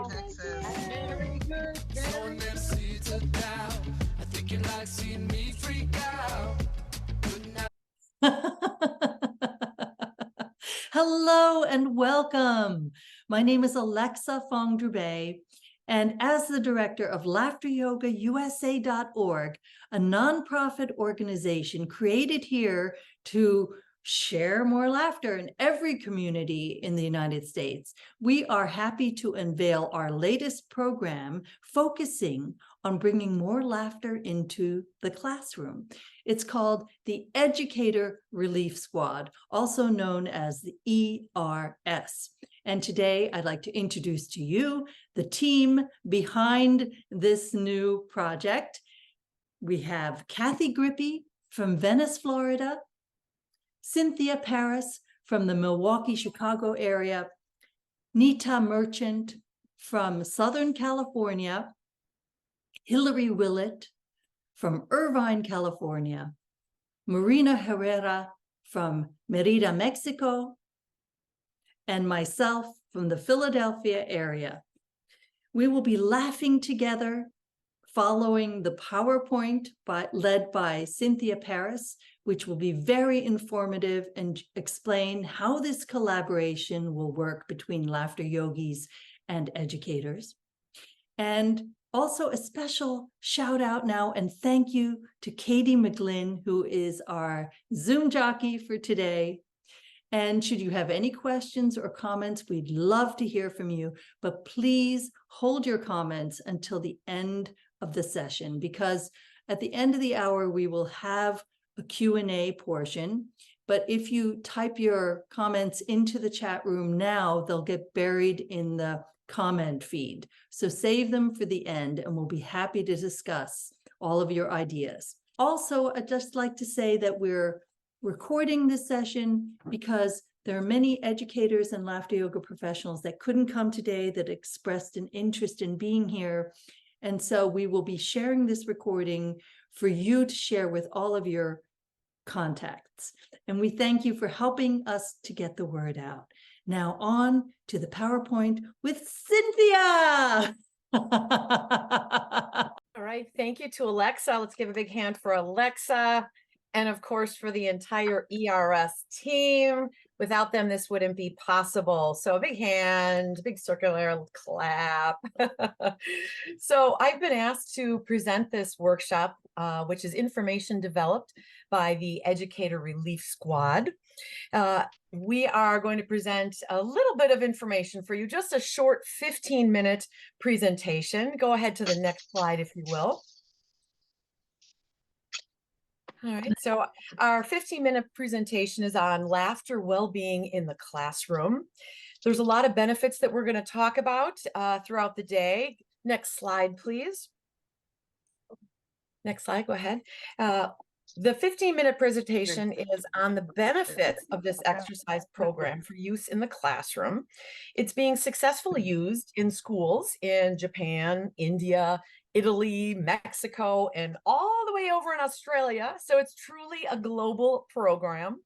Texas. Very good. Sowing them seeds of doubt. I think you like seeing me freak out. Hello and welcome. My name is Alexa Fong-Drouet, and as the director of laughteryogavenice.org, a nonprofit organization created here to share more laughter in every community in the United States, we are happy to unveil our latest program focusing on bringing more laughter into the classroom. It's called the Educator Relief Squad, also known as the ERS. And today I'd like to introduce to you the team behind this new project. We have Cathy Grippi from Venice, Florida, Cynthia Paris from the Milwaukee, Chicago area, Nita Merchant from Southern California, Hillary Willett from Irvine, California, Marina Herrera from Merida, Mexico, and myself from the Philadelphia area. We will be laughing together following the PowerPoint led by Cynthia Paris, which will be very informative and explain how this collaboration will work between laughter yogis and educators. And also a special shout out now and thank you to Katie McGlynn, who is our Zoom jockey for today. And should you have any questions or comments, we'd love to hear from you, but please hold your comments until the end of the session, because at the end of the hour, we will have a Q&A portion. But if you type your comments into the chat room now, they'll get buried in the comment feed. So save them for the end and we'll be happy to discuss all of your ideas. Also, I'd just like to say that we're recording this session because there are many educators and laughter yoga professionals that couldn't come today that expressed an interest in being here. And so we will be sharing this recording for you to share with all of your contacts. And we thank you for helping us to get the word out. Now on to the PowerPoint with Cynthia. All right, thank you to Alexa. Let's give a big hand for Alexa. And of course, for the entire ERS team. Without them, this wouldn't be possible. So a big hand, big circular clap. So I've been asked to present this workshop, which is information developed by the Educator Relief Squad. We are going to present a little bit of information for you, just a short 15-minute presentation. Go ahead to the next slide, if you will. All right, so our 15-minute presentation is on laughter well-being in the classroom. There's a lot of benefits that we're going to talk about throughout the day. Next slide, please. Next slide, go ahead. The 15-minute presentation is on the benefits of this exercise program for use in the classroom. It's being successfully used in schools in Japan, India, Italy, Mexico, and all the way over in Australia. So it's truly a global program.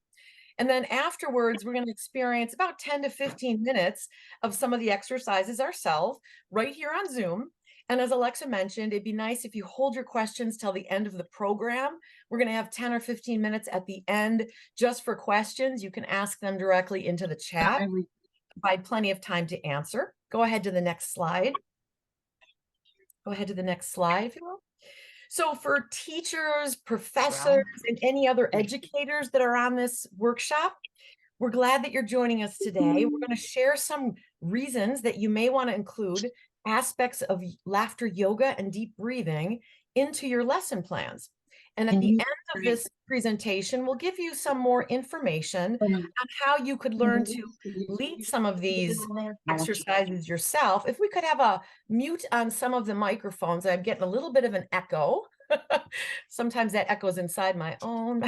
And then afterwards, we're going to experience about 10 to 15 minutes of some of the exercises ourselves right here on Zoom. And as Alexa mentioned, it'd be nice if you hold your questions till the end of the program. We're going to have 10 or 15 minutes at the end just for questions. You can ask them directly into the chat. Provide plenty of time to answer. Go ahead to the next slide. Go ahead to the next slide, if you will. So for teachers, professors, and any other educators that are on this workshop, we're glad that you're joining us today. We're going to share some reasons that you may want to include aspects of laughter yoga and deep breathing into your lesson plans. And at the end of this presentation, we'll give you some more information on how you could learn to lead some of these exercises yourself. If we could have a mute on some of the microphones, I'm getting a little bit of an echo. Sometimes that echoes inside my own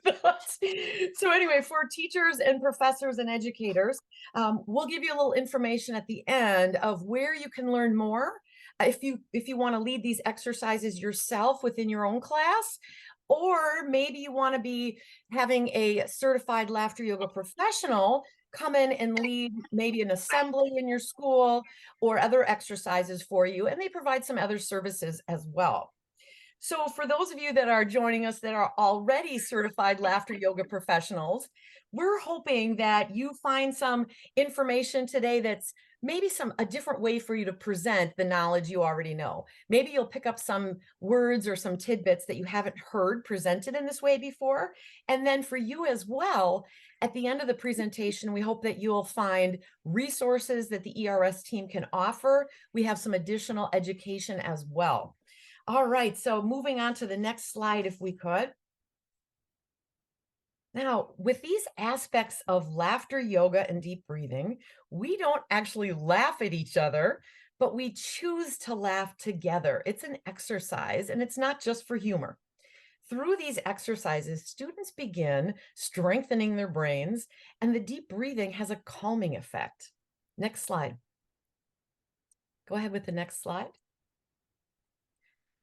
thoughts. So anyway, for teachers and professors and educators, we'll give you a little information at the end of where you can learn more. If you want to lead these exercises yourself within your own class, or maybe you want to be having a certified laughter yoga professional come in and lead maybe an assembly in your school or other exercises for you, and they provide some other services as well. So for those of you that are joining us that are already certified laughter yoga professionals, we're hoping that you find some information today that's maybe a different way for you to present the knowledge you already know. Maybe you'll pick up some words or some tidbits that you haven't heard presented in this way before. And then for you as well, at the end of the presentation, we hope that you'll find resources that the ERS team can offer. We have some additional education as well. All right, so moving on to the next slide, if we could. Now, with these aspects of laughter, yoga, and deep breathing, we don't actually laugh at each other, but we choose to laugh together. It's an exercise, and it's not just for humor. Through these exercises, students begin strengthening their brains, and the deep breathing has a calming effect. Next slide. Go ahead with the next slide.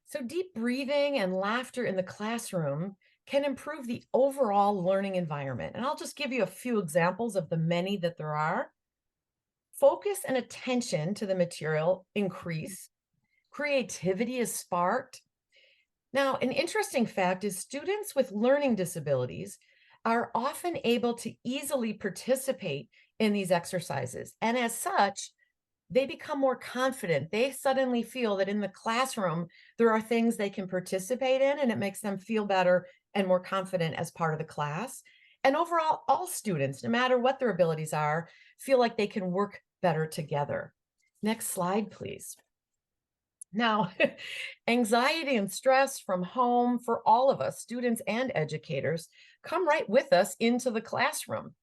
So deep breathing and laughter in the classroom can improve the overall learning environment. And I'll just give you a few examples of the many that there are. Focus and attention to the material increase. Creativity is sparked. Now, an interesting fact is students with learning disabilities are often able to easily participate in these exercises. And as such, they become more confident. They suddenly feel that in the classroom, there are things they can participate in, and it makes them feel better and more confident as part of the class. And overall, all students, no matter what their abilities are, feel like they can work better together. Next slide, please. Now, anxiety and stress from home for all of us, students and educators, come right with us into the classroom.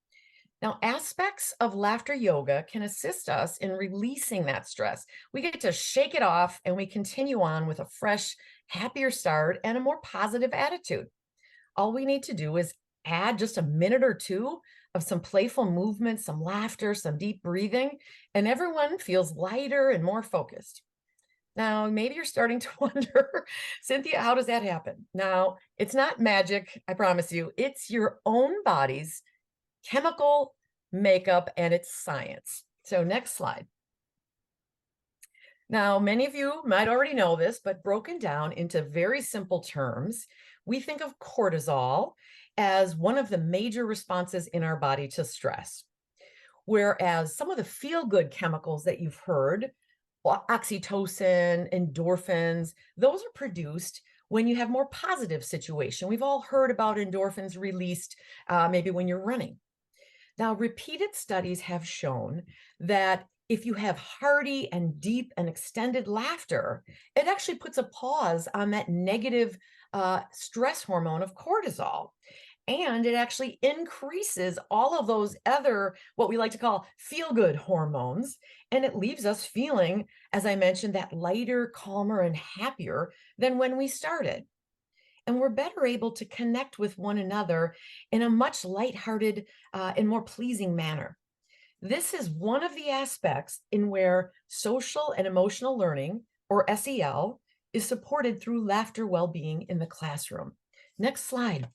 Now, aspects of laughter yoga can assist us in releasing that stress. We get to shake it off and we continue on with a fresh, happier start and a more positive attitude. All we need to do is add just a minute or two of some playful movement, some laughter, some deep breathing, and everyone feels lighter and more focused. Now, maybe you're starting to wonder, Cynthia, how does that happen? Now, it's not magic, I promise you. It's your own body's chemical makeup and it's science. So next slide. Now, many of you might already know this, but broken down into very simple terms, we think of cortisol as one of the major responses in our body to stress. Whereas some of the feel-good chemicals that you've heard, oxytocin, endorphins, those are produced when you have more positive situation. We've all heard about endorphins released maybe when you're running. Now, repeated studies have shown that if you have hearty and deep and extended laughter, it actually puts a pause on that negative stress hormone of cortisol. And it actually increases all of those other, what we like to call feel-good hormones. And it leaves us feeling, as I mentioned, that lighter, calmer, and happier than when we started. And we're better able to connect with one another in a much lighthearted and more pleasing manner. This is one of the aspects in where social and emotional learning, or SEL, is supported through laughter well-being in the classroom. Next slide.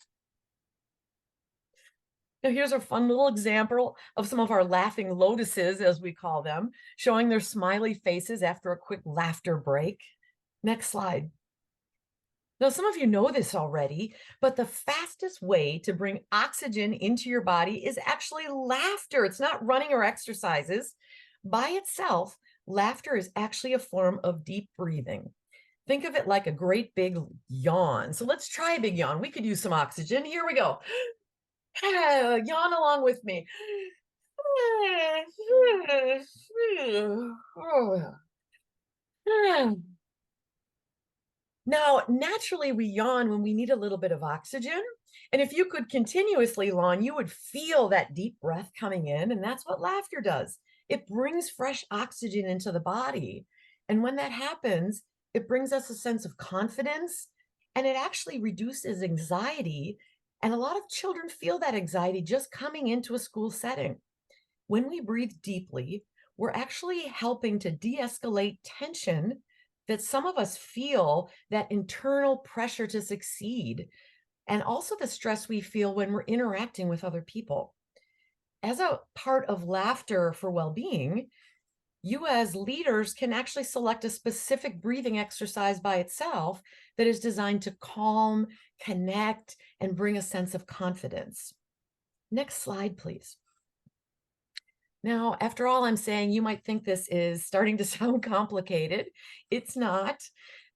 Now here's a fun little example of some of our laughing lotuses, as we call them, showing their smiley faces after a quick laughter break. Next slide. Now, some of you know this already, but the fastest way to bring oxygen into your body is actually laughter. It's not running or exercises. By itself, laughter is actually a form of deep breathing. Think of it like a great big yawn. So let's try a big yawn. We could use some oxygen. Here we go. Yawn along with me. Now, naturally, we yawn when we need a little bit of oxygen. And if you could continuously yawn, you would feel that deep breath coming in. And that's what laughter does. It brings fresh oxygen into the body. And when that happens, it brings us a sense of confidence, and it actually reduces anxiety. And a lot of children feel that anxiety just coming into a school setting. When we breathe deeply, we're actually helping to de-escalate tension that some of us feel, that internal pressure to succeed, and also the stress we feel when we're interacting with other people. as a part of laughter for well-being, you as leaders can actually select a specific breathing exercise by itself that is designed to calm, connect, and bring a sense of confidence. Next slide, please. Now, after all I'm saying, you might think this is starting to sound complicated. It's not.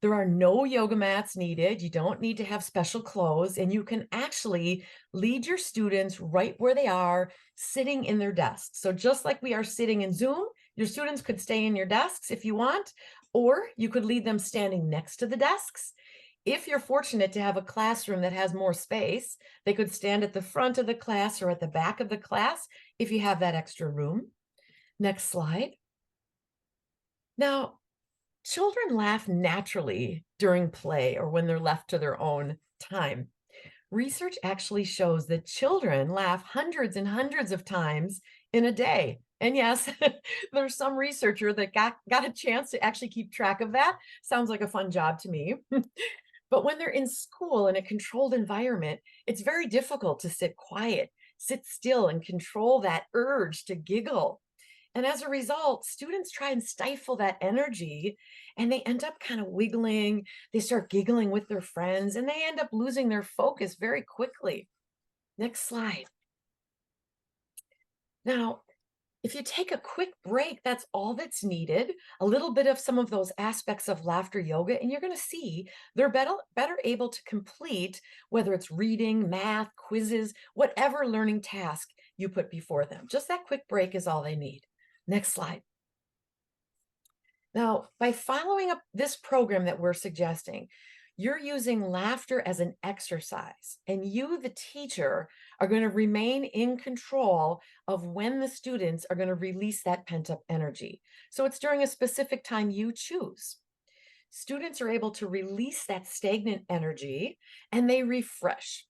There are no yoga mats needed. You don't need to have special clothes, and you can actually lead your students right where they are, sitting in their desks. So just like we are sitting in Zoom, your students could stay in your desks if you want, or you could lead them standing next to the desks. If you're fortunate to have a classroom that has more space, they could stand at the front of the class or at the back of the class if you have that extra room. Next slide. Now, children laugh naturally during play or when they're left to their own time. Research actually shows that children laugh hundreds and hundreds of times in a day. And yes, there's some researcher that got a chance to actually keep track of that. Sounds like a fun job to me. But when they're in school in a controlled environment, it's very difficult to sit quiet, sit still, and control that urge to giggle. And as a result, students try and stifle that energy, and they end up kind of wiggling. They start giggling with their friends, and they end up losing their focus very quickly. Next slide. Now, if you take a quick break, that's all that's needed. A little bit of some of those aspects of laughter yoga, and you're going to see they're better able to complete, whether it's reading, math, quizzes, whatever learning task you put before them. Just that quick break is all they need. Next slide. Now, by following up this program that we're suggesting, you're using laughter as an exercise, and you, the teacher, are going to remain in control of when the students are going to release that pent-up energy. So it's during a specific time you choose. Students are able to release that stagnant energy and they refresh.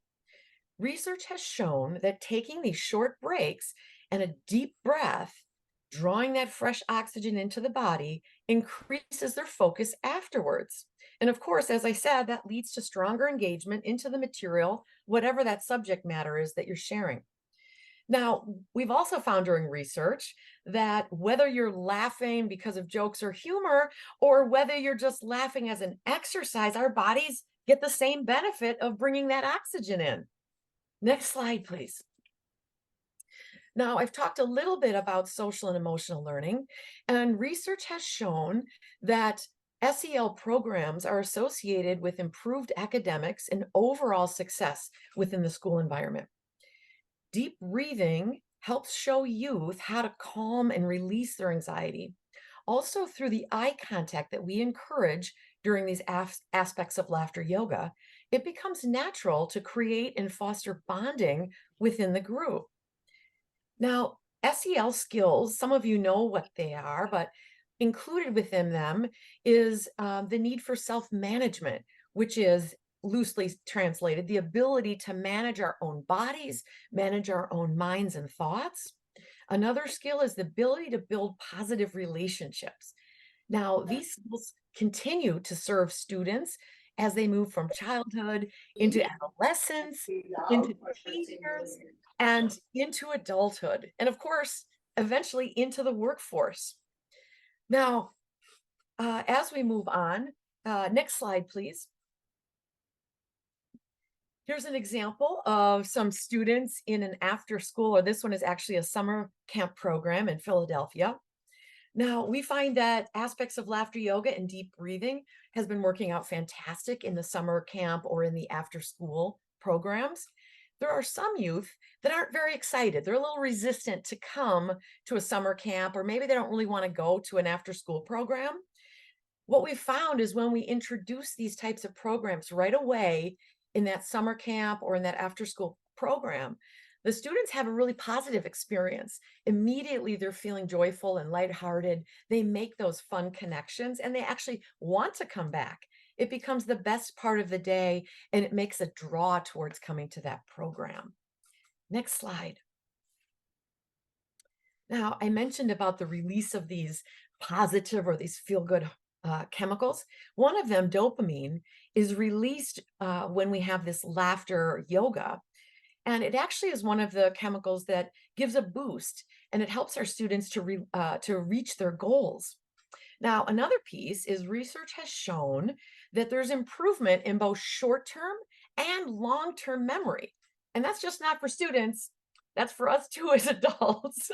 Research has shown that taking these short breaks and a deep breath, drawing that fresh oxygen into the body, increases their focus afterwards. And of course, as I said, that leads to stronger engagement into the material, whatever that subject matter is that you're sharing. Now, we've also found during research that whether you're laughing because of jokes or humor, or whether you're just laughing as an exercise, our bodies get the same benefit of bringing that oxygen in. Next slide, please. Now, I've talked a little bit about social and emotional learning, and research has shown that SEL programs are associated with improved academics and overall success within the school environment. Deep breathing helps show youth how to calm and release their anxiety. Also, through the eye contact that we encourage during these aspects of laughter yoga, it becomes natural to create and foster bonding within the group. Now, SEL skills, some of you know what they are, but included within them is the need for self-management, which is loosely translated, the ability to manage our own bodies, manage our own minds and thoughts. Another skill is the ability to build positive relationships. Now, these skills continue to serve students as they move from childhood into adolescence, into teenagers, and into adulthood, and of course, eventually into the workforce. Now, as we move on, next slide, please. Here's an example of some students in an after school, or this one is actually a summer camp program in Philadelphia. Now, we find that aspects of laughter yoga and deep breathing has been working out fantastic in the summer camp or in the after school programs. There are some youth that aren't very excited. They're a little resistant to come to a summer camp, or maybe they don't really want to go to an after school program. What we found is when we introduce these types of programs right away in that summer camp or in that after school program, the students have a really positive experience. Immediately, they're feeling joyful and lighthearted. They make those fun connections and they actually want to come back. It becomes the best part of the day and it makes a draw towards coming to that program. Next slide. Now, I mentioned about the release of these positive or these feel-good chemicals. One of them, dopamine, is released when we have this laughter yoga. And it actually is one of the chemicals that gives a boost, and it helps our students to reach their goals. Now, another piece is research has shown that there's improvement in both short-term and long-term memory. And that's just not for students, that's for us too as adults.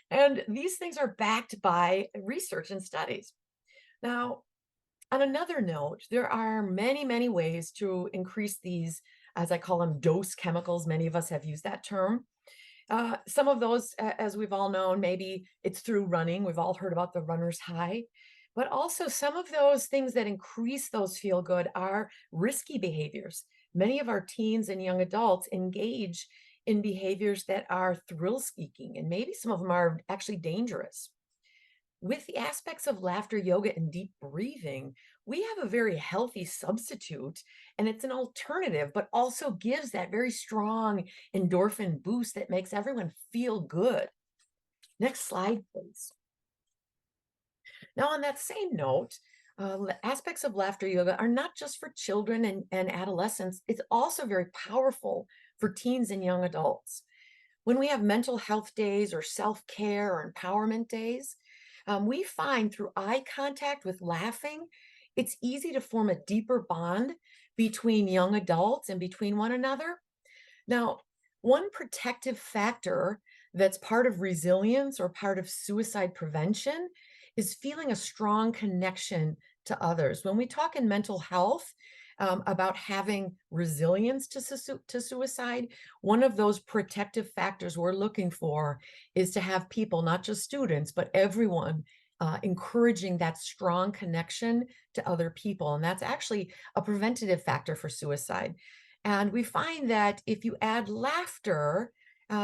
And these things are backed by research and studies. Now, on another note, there are many, many ways to increase these, as I call them, dose chemicals. Many of us have used that term. Some of those, as we've all known, maybe it's through running. We've all heard about the runner's high. But also some of those things that increase those feel good are risky behaviors. Many of our teens and young adults engage in behaviors that are thrill-seeking, and maybe some of them are actually dangerous. With the aspects of laughter yoga and deep breathing, we have a very healthy substitute, and it's an alternative, but also gives that very strong endorphin boost that makes everyone feel good. Next slide, please. Now, on that same note, aspects of laughter yoga are not just for children and adolescents. It's also very powerful for teens and young adults. When we have mental health days or self-care or empowerment days, we find through eye contact with laughing, it's easy to form a deeper bond between young adults and between one another. Now, one protective factor that's part of resilience or part of suicide prevention is feeling a strong connection to others. When we talk in mental health about having resilience to suicide, one of those protective factors we're looking for is to have people, not just students, but everyone encouraging that strong connection to other people. And that's actually a preventative factor for suicide. And we find that if you add laughter,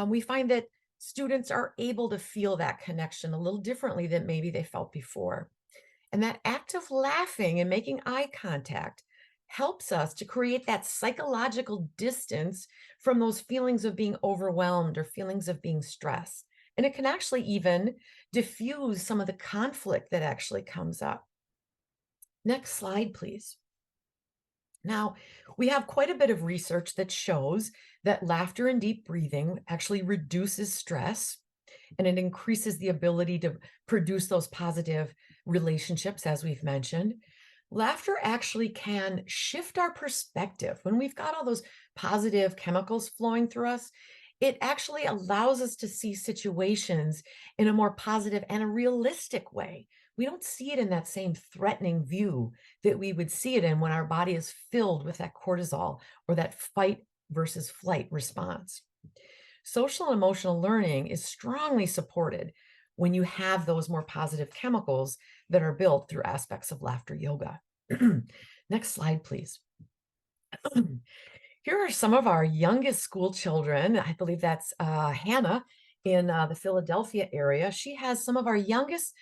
we find that students are able to feel that connection a little differently than maybe they felt before. And that act of laughing and making eye contact helps us to create that psychological distance from those feelings of being overwhelmed or feelings of being stressed. And it can actually even diffuse some of the conflict that actually comes up. Next slide, please. Now, we have quite a bit of research that shows that laughter and deep breathing actually reduces stress, and it increases the ability to produce those positive relationships, as we've mentioned. Laughter actually can shift our perspective. When we've got all those positive chemicals flowing through us, it actually allows us to see situations in a more positive and a realistic way. We don't see it in that same threatening view that we would see it in when our body is filled with that cortisol or that fight versus flight response. Social and emotional learning is strongly supported when you have those more positive chemicals that are built through aspects of laughter yoga. Next slide, please. Here are some of our youngest school children. I believe that's Hannah in the Philadelphia area. She has some of our youngest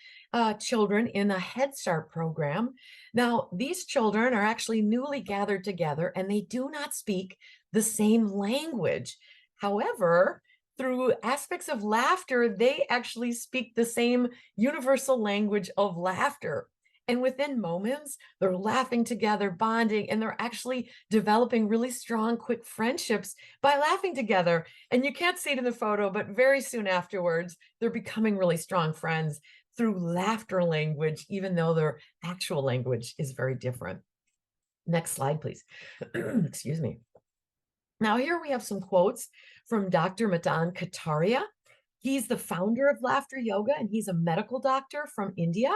children in the Head Start program. Now, these children are actually newly gathered together, and they do not speak the same language. However, through aspects of laughter, they actually speak the same universal language of laughter. And within moments, they're laughing together, bonding, and they're actually developing really strong, quick friendships by laughing together. And you can't see it in the photo, but very soon afterwards, they're becoming really strong friends through laughter language, even though their actual language is very different. Next slide, please. Excuse me. Now, here we have some quotes from Dr. Madan Kataria. He's the founder of Laughter Yoga, and he's a medical doctor from India.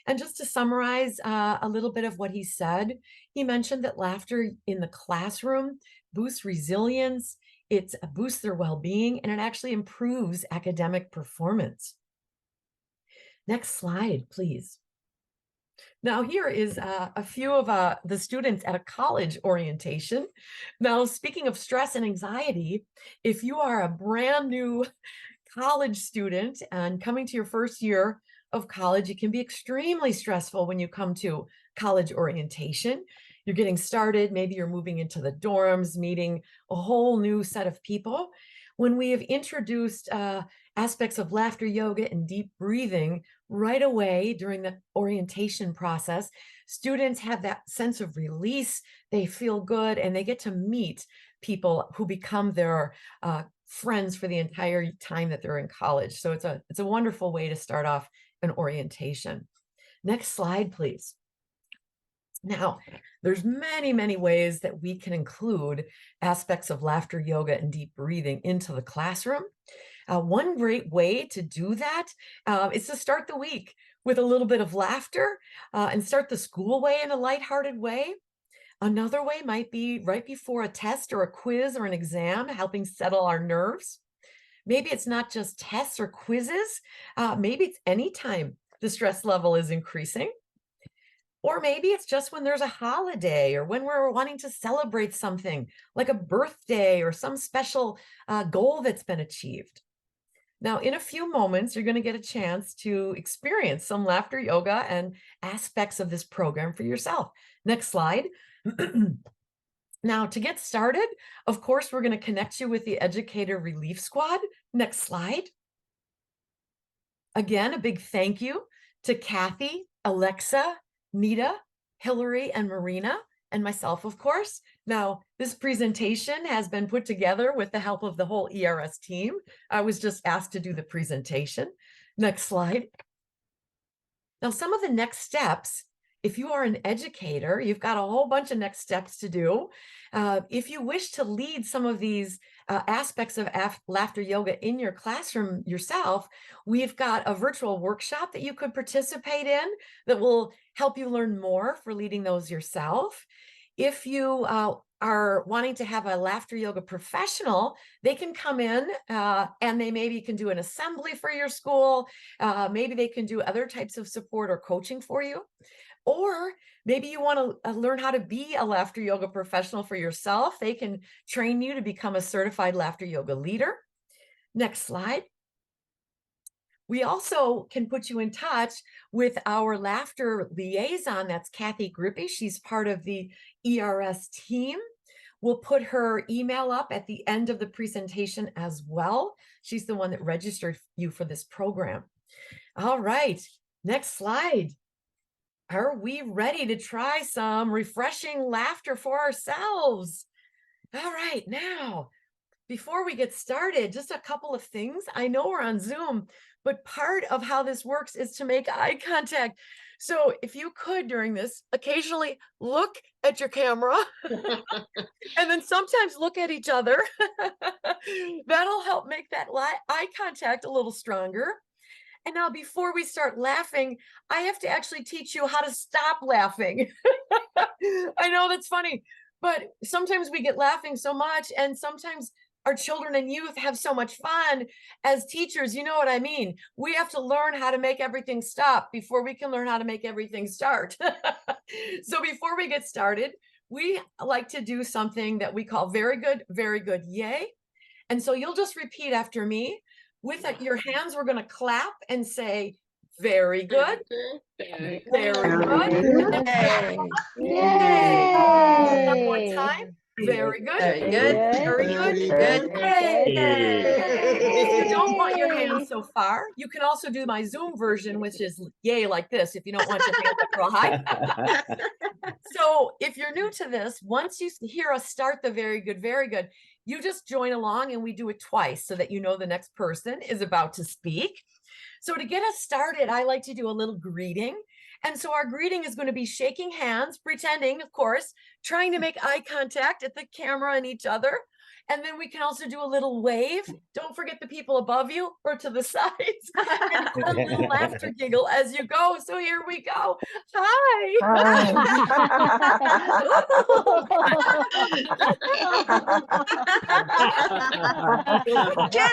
And just to summarize a little bit of what he said, he mentioned that laughter in the classroom boosts resilience, it boosts their well-being, and it actually improves academic performance. Next slide, please. Now, here is a few of the students at a college orientation. Now, speaking of stress and anxiety, if you are a brand new college student and coming to your first year of college, it can be extremely stressful when you come to college orientation. You're getting started, maybe you're moving into the dorms, meeting a whole new set of people. When we have introduced aspects of laughter yoga and deep breathing right away during the orientation process, students have that sense of release, they feel good, and they get to meet people who become their friends for the entire time that they're in college. So it's a wonderful way to start off an orientation. Next slide, please. Now, there's many, many ways that we can include aspects of laughter yoga and deep breathing into the classroom. One great way to do that is to start the week with a little bit of laughter and start the school way in a lighthearted way. Another way might be right before a test or a quiz or an exam, helping settle our nerves. Maybe it's not just tests or quizzes. Maybe it's anytime the stress level is increasing. Or maybe it's just when there's a holiday or when we're wanting to celebrate something like a birthday or some special goal that's been achieved. Now, in a few moments, you're going to get a chance to experience some laughter yoga and aspects of this program for yourself. Next slide. Now, to get started, of course, we're going to connect you with the Educator Relief Squad. Next slide. Again, a big thank you to Cathy, Alexa, Nita, Hillary, and Marina, and myself, of course. Now, this presentation has been put together with the help of the whole ERS team. I was just asked to do the presentation. Next slide. Now, some of the next steps, if you are an educator, you've got a whole bunch of next steps to do. If you wish to lead some of these aspects of laughter yoga in your classroom yourself, we've got a virtual workshop that you could participate in that will help you learn more for leading those yourself. If you are wanting to have a laughter yoga professional, they can come in and they maybe can do an assembly for your school. Maybe they can do other types of support or coaching for you. Or maybe you want to learn how to be a laughter yoga professional for yourself. They can train you to become a certified laughter yoga leader. Next slide. We also can put you in touch with our laughter liaison. That's Cathy Grippi. She's part of the ERS team. We'll put her email up at the end of the presentation as well. She's the one that registered you for this program. All right, next slide. Are we ready to try some refreshing laughter for ourselves? All right, now, before we get started, just a couple of things. I know we're on Zoom, but part of how this works is to make eye contact. So if you could, during this, occasionally look at your camera and then sometimes look at each other. That'll help make that eye contact a little stronger. And now before we start laughing, I have to actually teach you how to stop laughing. I know that's funny, but sometimes we get laughing so much, and sometimes our children and youth have so much fun. As teachers, you know what I mean? We have to learn how to make everything stop before we can learn how to make everything start. So before we get started, we like to do something that we call very good, yay. And so you'll just repeat after me. With your hands, we're going to clap and say, very good. Very good. Yay. One more time. Very good. Very good. Very good. If you don't want your hands so far, you can also do my Zoom version, which is yay like this, if you don't want your hands up real high. So if you're new to this, once you hear us start the very good, you just join along and we do it twice so that you know the next person is about to speak. So to get us started, I like to do a little greeting. And so our greeting is going to be shaking hands, pretending, of course, trying to make eye contact at the camera and each other. And then we can also do a little wave. Don't forget the people above you or to the sides. And a little laughter giggle as you go. So here we go. Hi. Get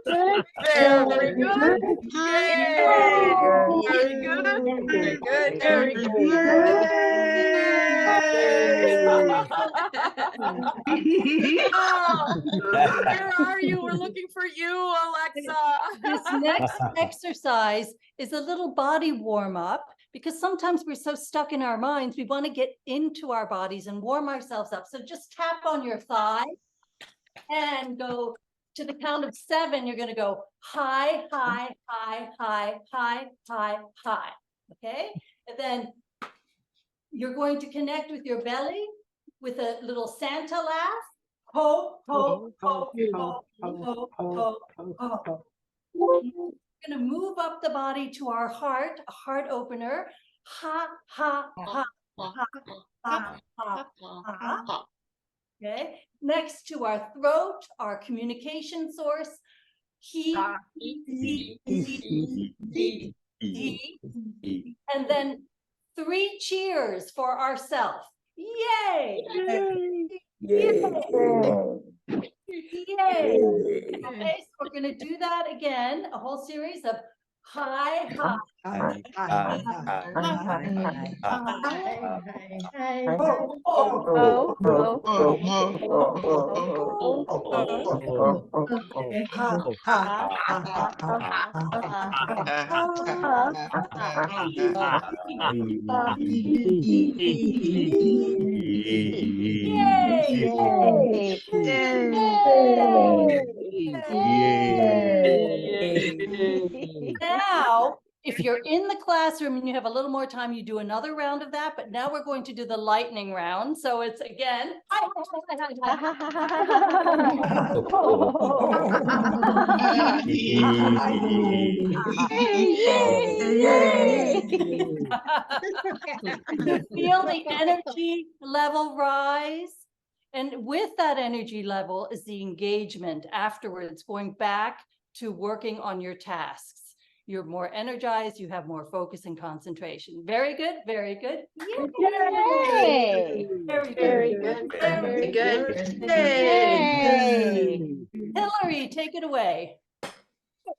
Good. Very good. Yay. Very good. Very good. Very good. Oh, where are you? We're looking for you, Alexa. This next exercise is a little body warm up, because sometimes we're so stuck in our minds, we want to get into our bodies and warm ourselves up. So just tap on your thigh and go to the count of 7. You're going to go high, high, high, high, high, high, high. Okay. And then you're going to connect with your belly with a little Santa laugh. Ho, ho, ho, ho, ho, ho, ho. We're going to move up the body to our heart, a heart opener. Ha, ha, ha, ha, ha, ha, ha. Okay. Next to our throat, our communication source. He, and then 3 cheers for ourselves. Yay! Yay! Yay! Yay! Okay, so we're going to do that again, a whole series of high, high, high, high, Now, if you're in the classroom and you have a little more time, you do another round of that, but now we're going to do the lightning round. So it's again. Feel the energy level rise. And with that energy level is the engagement afterwards, going back to working on your tasks. You're more energized, you have more focus and concentration. Very good, very good. Yay! Very, very good. Very good. Yay! Hillary, take it away.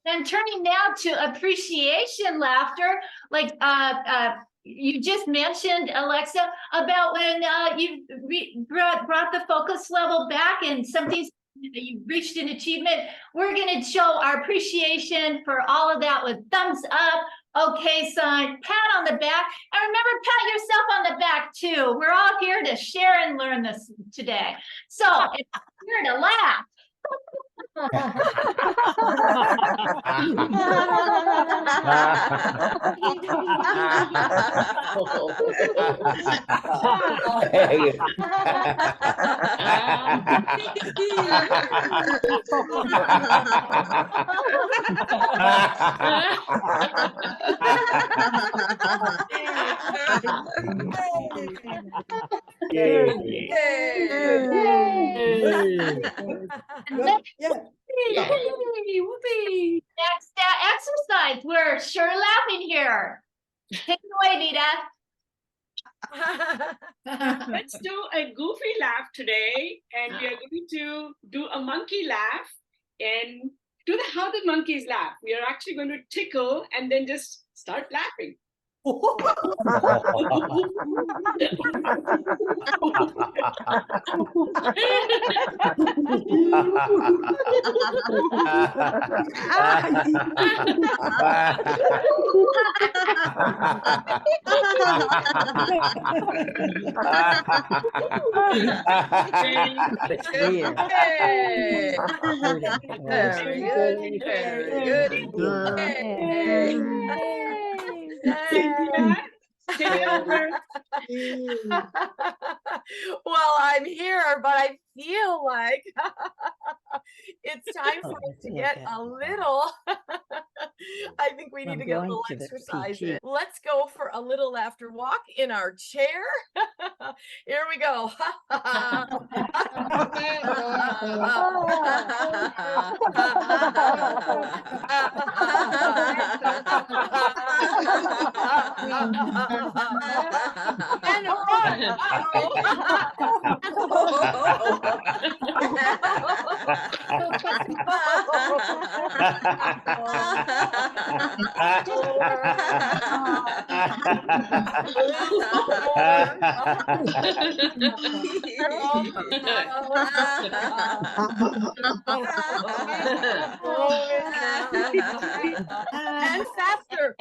And turning now to appreciation laughter, like you just mentioned, Alexa, about when you brought the focus level back and something you reached an achievement. We're going to show our appreciation for all of that with thumbs up, okay sign, pat on the back, and remember, pat yourself on the back too. We're all here to share and learn this today. So if you're here to laugh. Next exercise, we're sure laughing here. Take it away, Nita. Let's do a goofy laugh today, and we are going to do a monkey laugh and do how the monkeys laugh. We are actually going to tickle and then just start laughing. Well, I'm here, but I feel like it's time for us to get a little. I think we need to get a little exercise in. Let's go for a little laughter walk in our chair. Here we go. And run. And faster.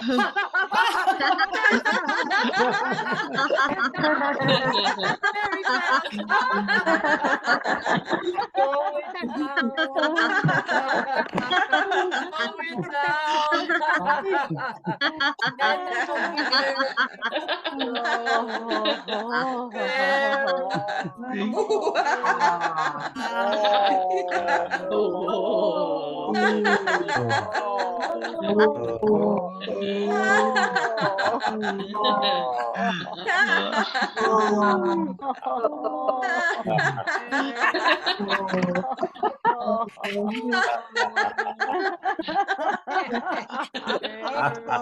Very fast.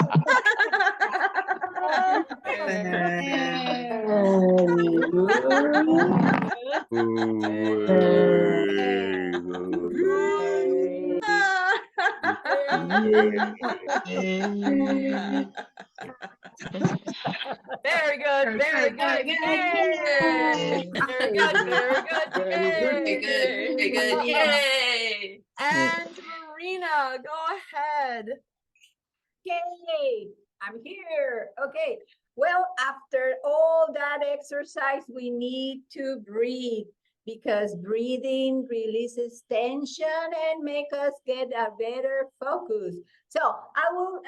Very good, very good. Yay! Very good, very good. Very good. Yay! And Marina, go ahead. Yay! I'm here. Okay. Well, after all that exercise, we need to breathe because breathing releases tension and make us get a better focus. So I will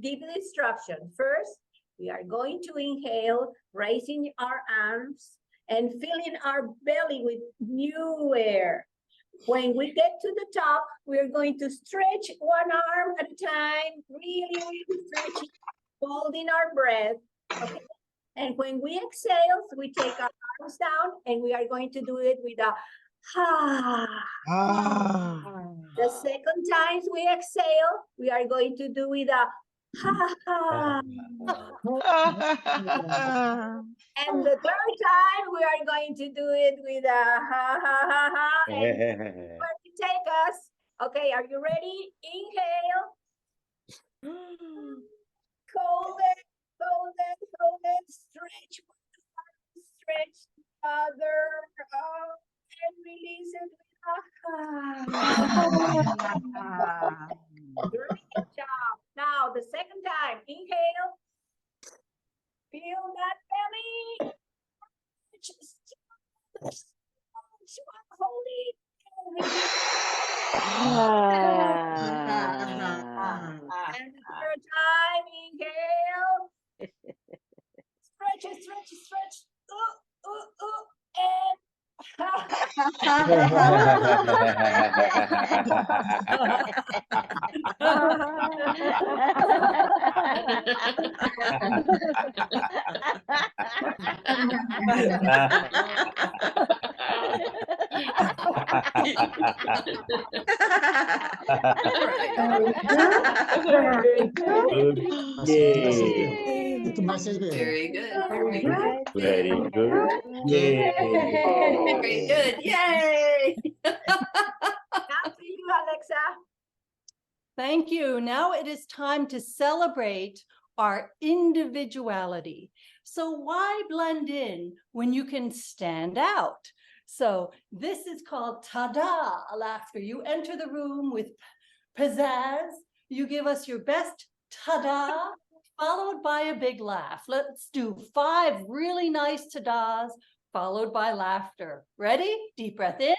give the instruction. First, we are going to inhale, raising our arms and filling our belly with new air. When we get to the top, we're going to stretch one arm at a time, really stretching, holding our breath. Okay. And when we exhale, we take our arms down and we are going to do it with a ha. The second time we exhale, we are going to do with a ha. And the third time we are going to do it with a ha. And where to take us? Okay, are you ready? Inhale. Hold it, stretch, the other, and release it with a Great job. Now the second time, inhale. Feel that belly. Hold it. And the third time, inhale. Stretch. Very good. Very good. Very good. Yay. Very good. Yay! Now to you, Alexa. Thank you. Now it is time to celebrate our individuality. So why blend in when you can stand out? So this is called ta-da, Alaska. You enter the room with pizzazz. You give us your best ta-da, followed by a big laugh. Let's do 5 really nice ta-das, followed by laughter. Ready? Deep breath in.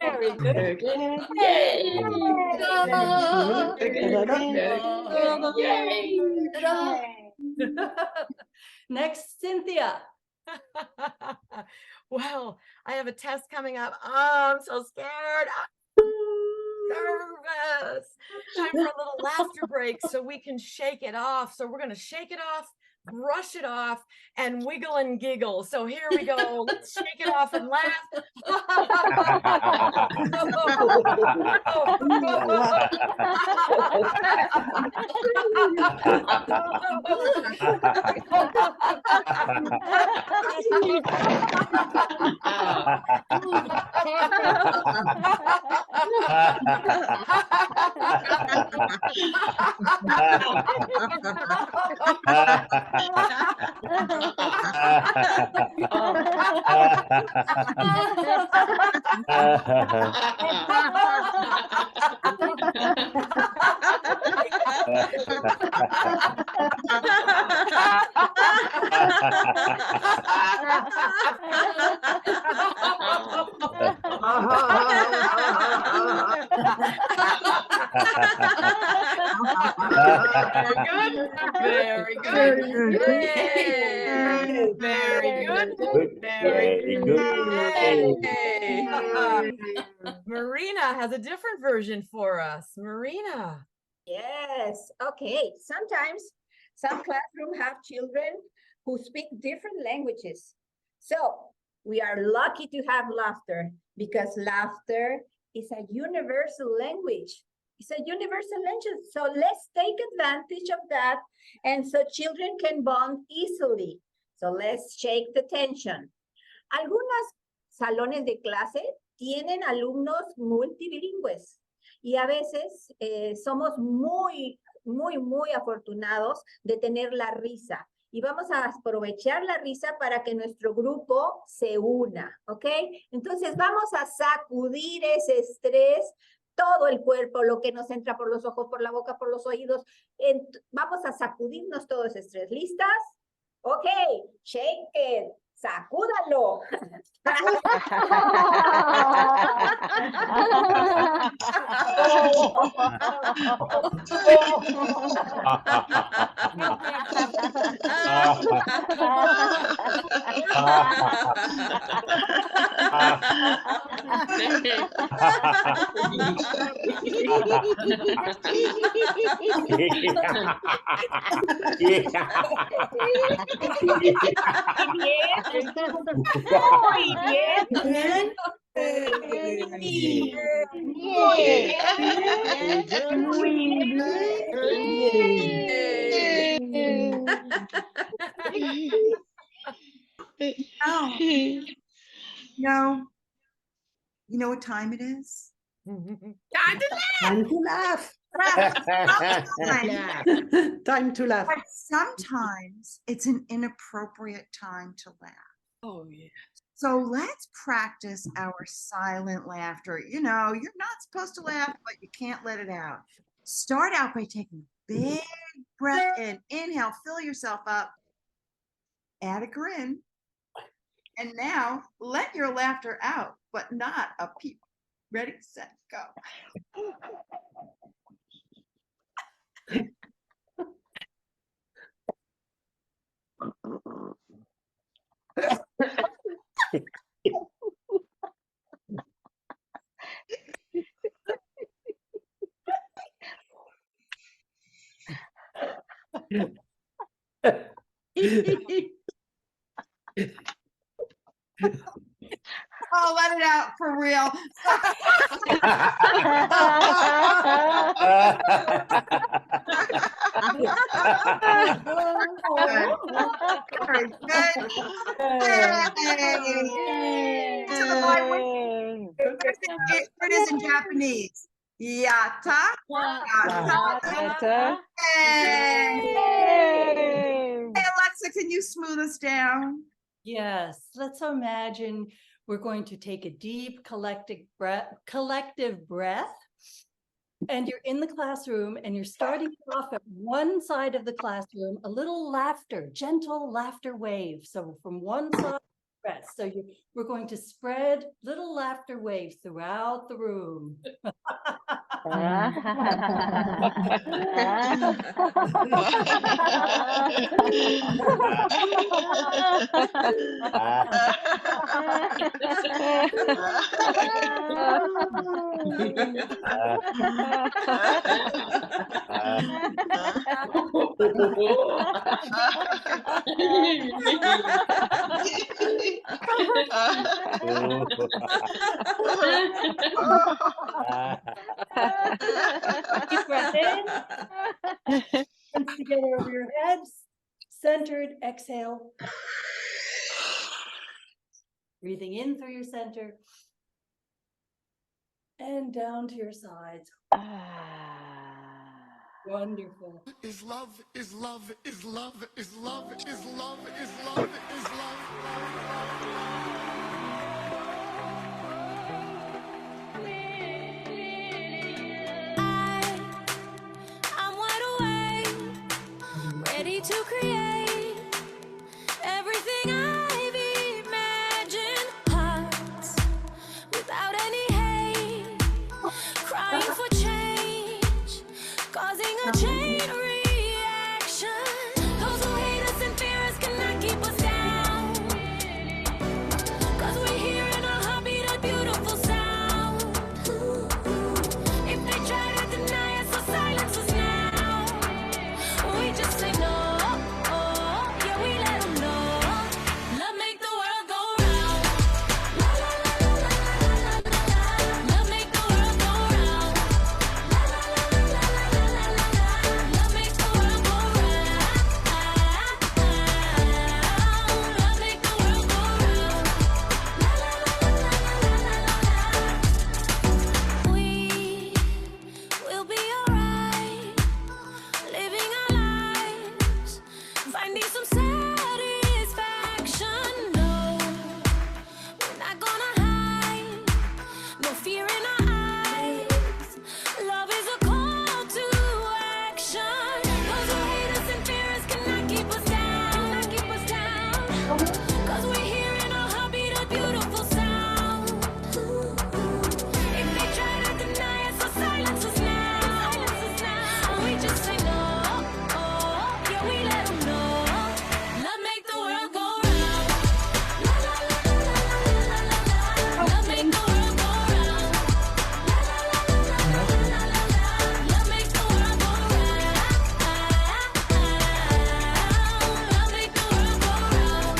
Very good. Yay. Next, Cynthia. Well, I have a test coming up. Oh, I'm so scared. Nervous. Time for a little laughter break so we can shake it off. So we're going to shake it off, brush it off, and wiggle and giggle. So here we go. Let's shake it off and laugh. Very good. Yay. Very good. Very good. Yay. Marina has a different version for us. Marina. Yes, okay. Sometimes some classrooms have children who speak different languages. So we are lucky to have laughter because laughter is a universal language. It's a universal language. So let's take advantage of that. And so children can bond easily. So let's shake the tension. Algunos salones de clase tienen alumnos multilingües. Y a veces somos muy afortunados de tener la risa. Y vamos a aprovechar la risa para que nuestro grupo se una, ¿ok? Entonces vamos a sacudir ese estrés, todo el cuerpo, lo que nos entra por los ojos, por la boca, por los oídos. Vamos a sacudirnos todo ese estrés. ¿Listas? Ok, shake it. ¡Sacúdalo! Muy bien. No. You know what time it is? Time to laugh. Time to laugh. But sometimes it's an inappropriate time to laugh. Oh, yeah. So let's practice our silent laughter. You know, you're not supposed to laugh, but you can't let it out. Start out by taking a big breath in. Inhale, fill yourself up. Add a grin. And now let your laughter out, but not a peep. Ready, set, go. Oh, let it out for real. Very good. Yay. To the boy, what is in Japanese? Yata. Yata. Hey, Alexa, can you smooth us down? Yes, let's imagine we're going to take a deep collective breath. And you're in the classroom and you're starting off at one side of the classroom, a little laughter, gentle laughter wave. So from one side Rest. So we're going to spread little laughter waves throughout the room. Deep breath in. Hands together over your heads. Centered, exhale. Breathing in through your center. And down to your sides. Wonderful. Is love, is love, is love, is love, is love, is love, is I'm wide awake, ready to create everything I've imagined. Hearts without any hate, crying for change, causing a chain reaction. Those who hate us and fear us cannot keep us down, 'cause we're here in a heartbeat, a beautiful sound. If they try to deny us or silence us now, we just say no. Yeah, we let them know. Love make the world go round. La, la, la, la, la, la, la, la. Love make the world go round. La, la, la, la, la, la, la, la, la. Love make the world go round. Love make the world go round. La, la, la, la, la, la, la, la. We will be alright, living our lives, finding some satisfaction. No, we're not gonna hide, no fear in our eyes. Love is a call to action. Those who hate us and fear us cannot keep us down, 'cause we're here in a heartbeat, a beautiful sound. If they try to deny us or silence us now, we just say no. Yeah, we let them know. Love make the world go round. La, la, la, la, la, la, la, la. Love make the world go round. La, la, la, la, la, la, la, la, la. Love make the world go round. Love make the world go round.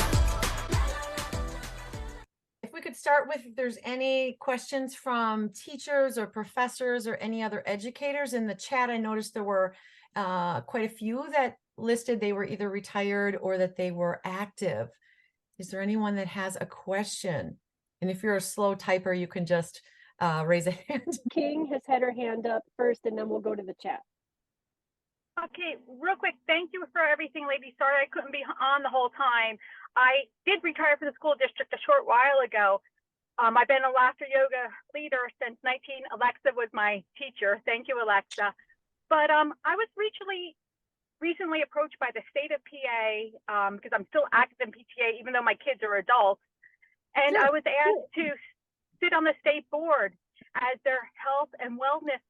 If we could start with if there's any questions from teachers or professors or any other educators in the chat. I noticed there were quite a few that listed they were either retired or that they were active. Is there anyone that has a question? And if you're a slow typer, you can just raise a hand. King has had her hand up first, and then we'll go to the chat. Okay, real quick, thank you for everything, ladies. Sorry I couldn't be on the whole time. I did retire from the school district a short while ago. I've been a laughter yoga leader since Alexa was my teacher. Thank you, Alexa. But I was recently approached by the state of PA, because I'm still active in PTA, even though my kids are adults. And I was asked to sit on the state board as their health and wellness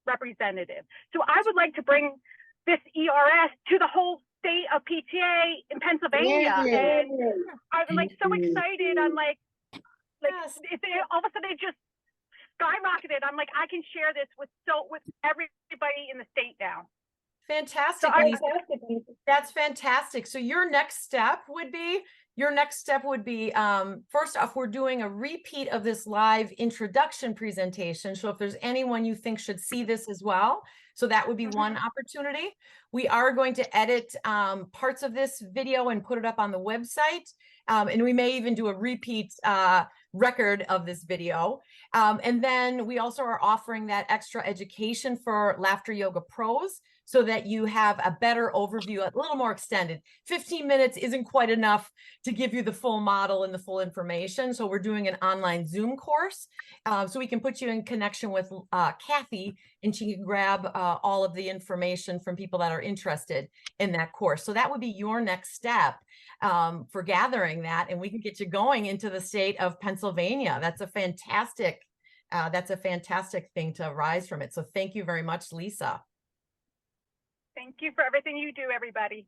representative. So I would like to bring this ERS to the whole state of PTA in Pennsylvania. And I'm like so excited. I'm like if they, all of a sudden they just skyrocketed. I'm like, I can share this with everybody in the state now. Fantastic. That's fantastic. So your next step would be, first off, we're doing a repeat of this live introduction presentation. So if there's anyone you think should see this as well, so that would be one opportunity. We are going to edit parts of this video and put it up on the website. And we may even do a repeat record of this video. And then we also are offering that extra education for Laughter Yoga Pros. so that you have a better overview, a little more extended. 15 minutes isn't quite enough to give you the full model and the full information. So we're doing an online Zoom course. So we can put you in connection with Cathy, and she can grab all of the information from people that are interested in that course. So that would be your next step for gathering that, and we can get you going into the state of Pennsylvania. That's a fantastic thing to arise from it. So thank you very much, Lisa. Thank you for everything you do, everybody.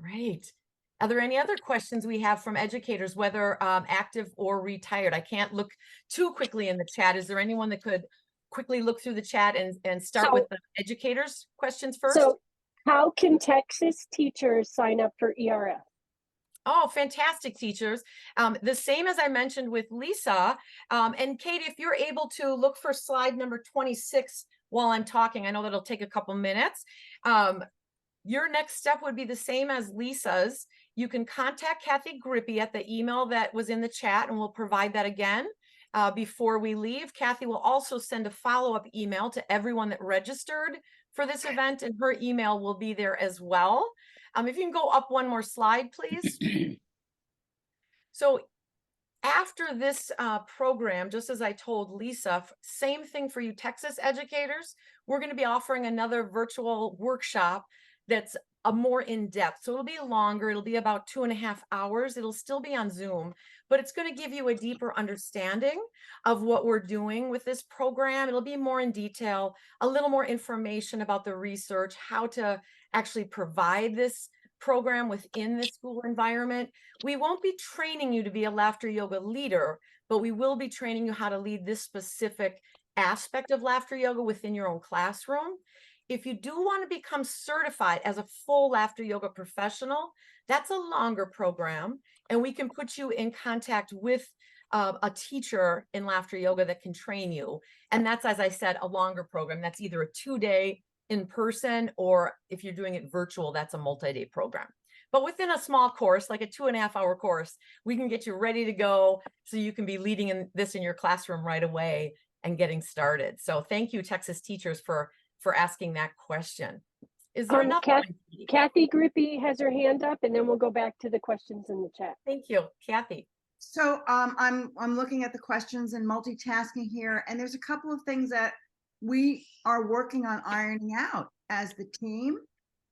Great. Are there any other questions we have from educators, whether active or retired? I can't look too quickly in the chat. Is there anyone that could quickly look through the chat and start with the educators' questions first? So how can Texas teachers sign up for ERS? Oh, fantastic, teachers. The same as I mentioned with Lisa. And Katie, if you're able to look for slide number 26 while I'm talking, I know that'll take a couple minutes. Your next step would be the same as Lisa's. You can contact Cathy Grippi at the email that was in the chat, and we'll provide that again before we leave. Cathy will also send a follow-up email to everyone that registered for this event, and her email will be there as well. If you can go up one more slide, please. So after this program, just as I told Lisa, same thing for you Texas educators, we're going to be offering another virtual workshop that's a more in-depth. So it'll be longer. It'll be about 2.5 hours. It'll still be on Zoom, but it's going to give you a deeper understanding of what we're doing with this program. It'll be more in detail, a little more information about the research, how to actually provide this program within the school environment. We won't be training you to be a laughter yoga leader, but we will be training you how to lead this specific aspect of laughter yoga within your own classroom. If you do want to become certified as a full laughter yoga professional, that's a longer program, and we can put you in contact with a teacher in laughter yoga that can train you. And that's, as I said, a longer program. That's either a 2-day in person, or if you're doing it virtual, that's a multi-day program. But within a small course, like a 2.5-hour course, we can get you ready to go so you can be leading this in your classroom right away and getting started. So thank you, Texas teachers, for asking that question. Is there another one? Cathy Grippi has her hand up, and then we'll go back to the questions in the chat. Thank you, Cathy. So I'm looking at the questions and multitasking here, and there's a couple of things that we are working on ironing out as the team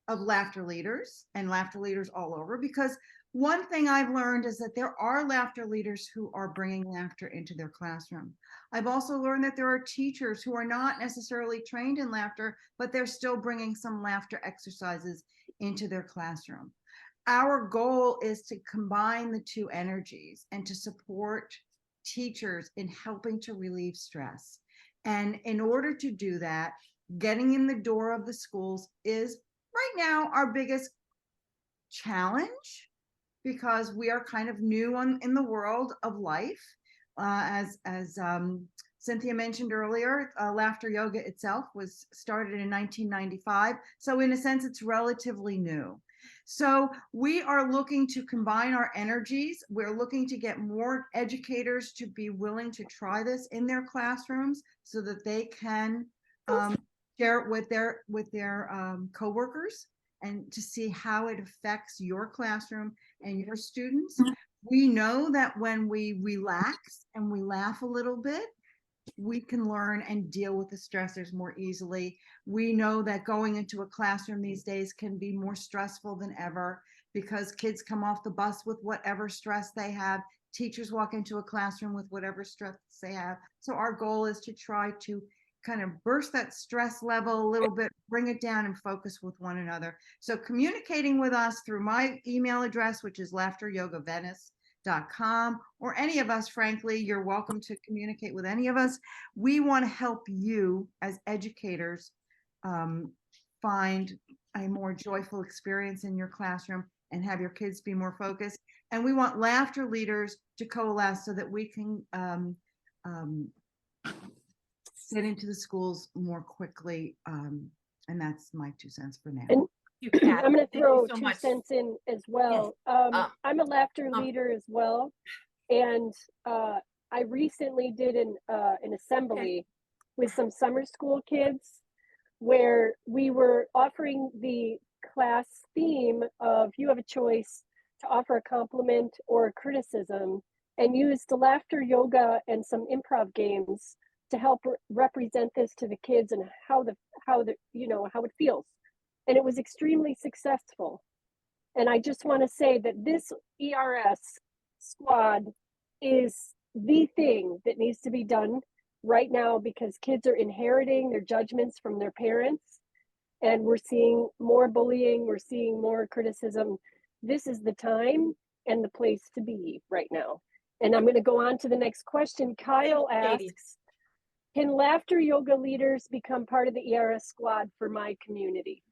of laughter leaders and laughter leaders all over, because one thing I've learned is that there are laughter leaders who are bringing laughter into their classroom. I've also learned that there are teachers who are not necessarily trained in laughter, but they're still bringing some laughter exercises into their classroom. Our goal is to combine the two energies and to support teachers in helping to relieve stress. And in order to do that, getting in the door of the schools is right now our biggest challenge, because we are kind of new in the world of life. As Cynthia mentioned earlier, laughter yoga itself was started in 1995. So in a sense, it's relatively new. So we are looking to combine our energies. We're looking to get more educators to be willing to try this in their classrooms so that they can share it with their coworkers, and to see how it affects your classroom and your students. We know that when we relax and we laugh a little bit, we can learn and deal with the stressors more easily. We know that going into a classroom these days can be more stressful than ever, because kids come off the bus with whatever stress they have. Teachers walk into a classroom with whatever stress they have. So our goal is to try to kind of burst that stress level a little bit, bring it down, and focus with one another. So communicating with us through my email address, which is laughteryogavenice.com, or any of us, frankly, you're welcome to communicate with any of us. We want to help you as educators find a more joyful experience in your classroom and have your kids be more focused. And we want laughter leaders to coalesce so that we can get into the schools more quickly. And that's my 2 cents for now. And I'm going to throw so 2 much. cents in as well. I'm a laughter leader as well. And I recently did an assembly with some summer school kids where we were offering the class theme of you have a choice to offer a compliment or a criticism, and used the laughter yoga and some improv games to help represent this to the kids and how it feels. And it was extremely successful. And I just want to say that this ERS squad is the thing that needs to be done right now, because kids are inheriting their judgments from their parents, and we're seeing more bullying, we're seeing more criticism. This is the time and the place to be right now. And I'm going to go on to the next question. Kyle asks, can laughter yoga leaders become part of the ERS squad for my community?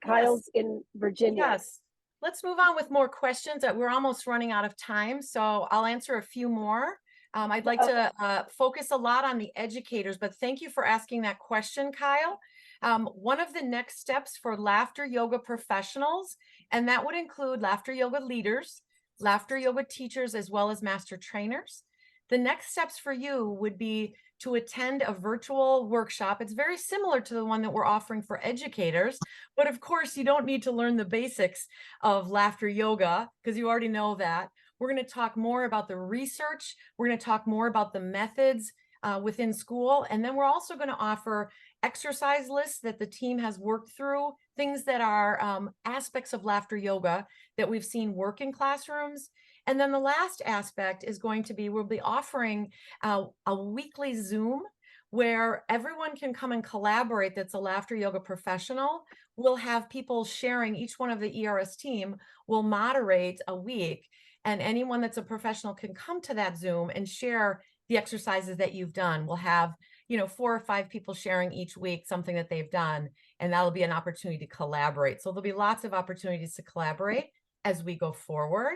Kyle's in Virginia. Yes. Let's move on with more questions. We're almost running out of time, so I'll answer a few more. I'd like to focus a lot on the educators, but thank you for asking that question, Kyle. One of the next steps for laughter yoga professionals, and that would include laughter yoga leaders, laughter yoga teachers, as well as master trainers. The next steps for you would be to attend a virtual workshop. It's very similar to the one that we're offering for educators, but of course you don't need to learn the basics of laughter yoga because you already know that. We're going to talk more about the research. We're going to talk more about the methods within school. And then we're also going to offer exercise lists that the team has worked through, things that are aspects of laughter yoga that we've seen work in classrooms. And then the last aspect is going to be, we'll be offering a weekly Zoom where everyone can come and collaborate that's a laughter yoga professional. We'll have people sharing, each one of the ERS team will moderate a week, and anyone that's a professional can come to that Zoom and share the exercises that you've done. We'll have, 4 or 5 people sharing each week something that they've done, and that'll be an opportunity to collaborate. So there'll be lots of opportunities to collaborate as we go forward.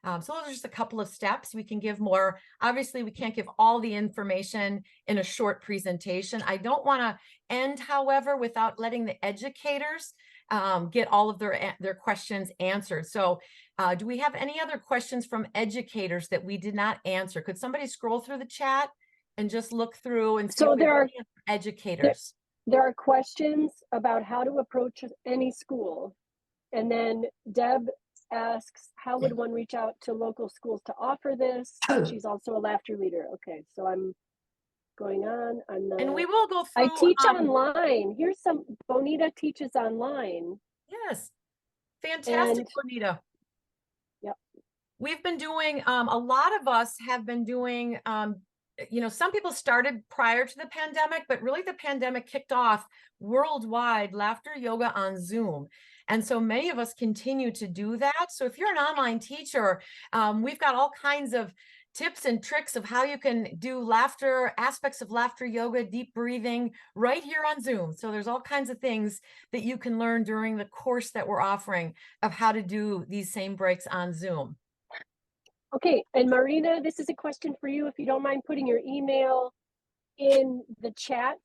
So those are just a couple of steps. We can give more. Obviously, we can't give all the information in a short presentation. I don't want to end, however, without letting the educators get all of their questions answered. So do we have any other questions from educators that we did not answer? Could somebody scroll through the chat and just look through and see So if we have any educators? There are questions about how to approach any school. And then Deb asks, how would one reach out to local schools to offer this? She's also a laughter leader. Okay, so I'm going on. And we will go through. I teach online. Here's some, Bonita teaches online. Yes, fantastic, And- Bonita. Yep. We've been doing, a lot of us have been doing, some people started prior to the pandemic, but really the pandemic kicked off worldwide laughter yoga on Zoom. And so many of us continue to do that. So if you're an online teacher, we've got all kinds of tips and tricks of how you can do laughter, aspects of laughter yoga, deep breathing right here on Zoom. So there's all kinds of things that you can learn during the course that we're offering of how to do these same breaks on Zoom. Okay, and Marina, this is a question for you. If you don't mind putting your email in the chat.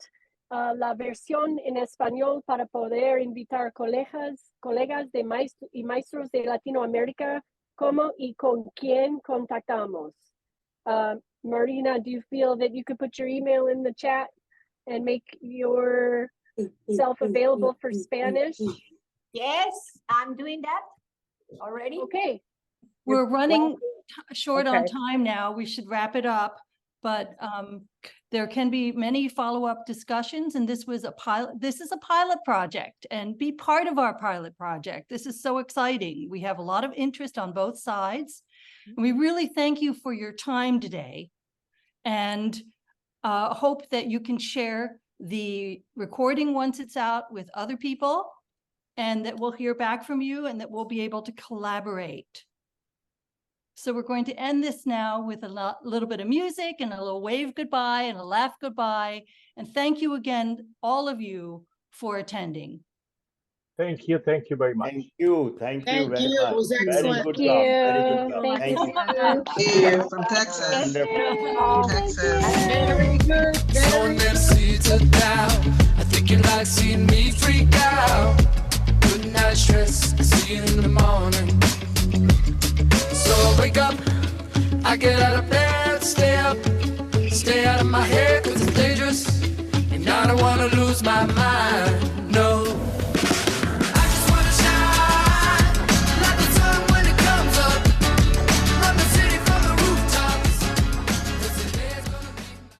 La versión en español para poder invitar colegas de y maestros de Latinoamérica, ¿cómo y con quién contactamos? Marina, do you feel that you could put your email in the chat and make yourself available for Spanish? Yes, I'm doing that already. Okay. We're running short on Okay. time now. We should wrap it up, but there can be many follow-up discussions, and this was a pilot. This is a pilot project, and be part of our pilot project. This is so exciting. We have a lot of interest on both sides. And we really thank you for your time today, and hope that you can share the recording once it's out with other people, and that we'll hear back from you, and that we'll be able to collaborate. So we're going to end this now with a little bit of music and a little wave goodbye and a laugh goodbye. And thank you again, all of you, for attending. Thank you very much. Thank you very It much. was Very excellent. good job. Very good job. Thank Thank you. Here from Texas. Wonderful. Texas. Very good. Sowing them seeds of doubt. I think you like seeing me freak out. Good night stress, I see you in the morning. So I wake up, I get out of bed, stay up, stay out of my head 'cause it's dangerous. And I don't wanna lose my mind.